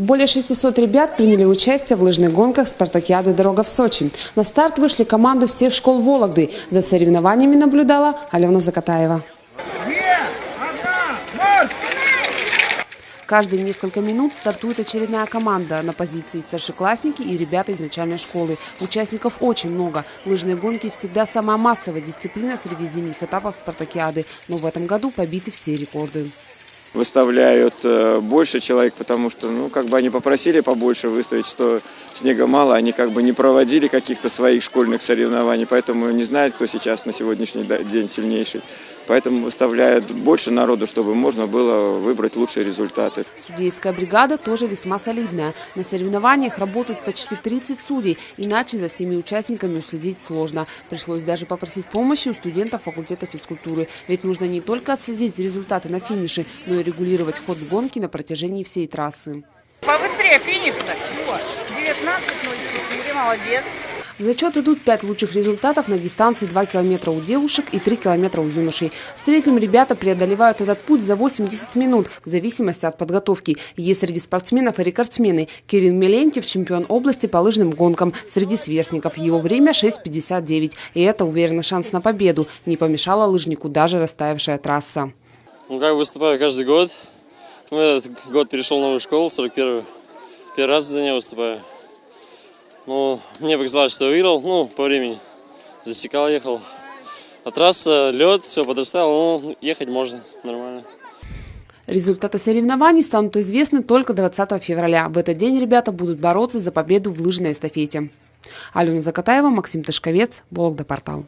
Более 600 ребят приняли участие в лыжных гонках спартакиады «Дорога в Сочи». На старт вышли команды всех школ Вологды. За соревнованиями наблюдала Алена Закатаева. Каждые несколько минут стартует очередная команда. На позиции старшеклассники и ребята из начальной школы. Участников очень много. Лыжные гонки всегда самая массовая дисциплина среди зимних этапов спартакиады. Но в этом году побиты все рекорды. Выставляют больше человек, потому что, они попросили побольше выставить, что снега мало, они не проводили каких-то своих школьных соревнований, поэтому не знают, кто сейчас на сегодняшний день сильнейший. Поэтому выставляют больше народу, чтобы можно было выбрать лучшие результаты. Судейская бригада тоже весьма солидная. На соревнованиях работают почти 30 судей, иначе за всеми участниками уследить сложно. Пришлось даже попросить помощи у студентов факультета физкультуры. Ведь нужно не только отследить результаты на финише, но и регулировать ход гонки на протяжении всей трассы. Побыстрее финиш-то. 19:04, молодец. В зачет идут 5 лучших результатов на дистанции 2 километра у девушек и 3 километра у юношей. В среднем ребята преодолевают этот путь за 80 минут, в зависимости от подготовки. Есть среди спортсменов и рекордсмены. Кирилл Мелентьев – чемпион области по лыжным гонкам. Среди сверстников его время 6:59. И это уверенный шанс на победу. Не помешала лыжнику даже растаявшая трасса. Выступаю каждый год. Этот год перешел в новую школу, 41-ю. Первый раз за нее выступаю. Мне показалось, что я выиграл, по времени. Засекал, ехал. А трасса, лед, все подрастало, ехать можно нормально. Результаты соревнований станут известны только 20 февраля. В этот день ребята будут бороться за победу в лыжной эстафете. Алена Закатаева, Максим Тышковец, Вологда Портал.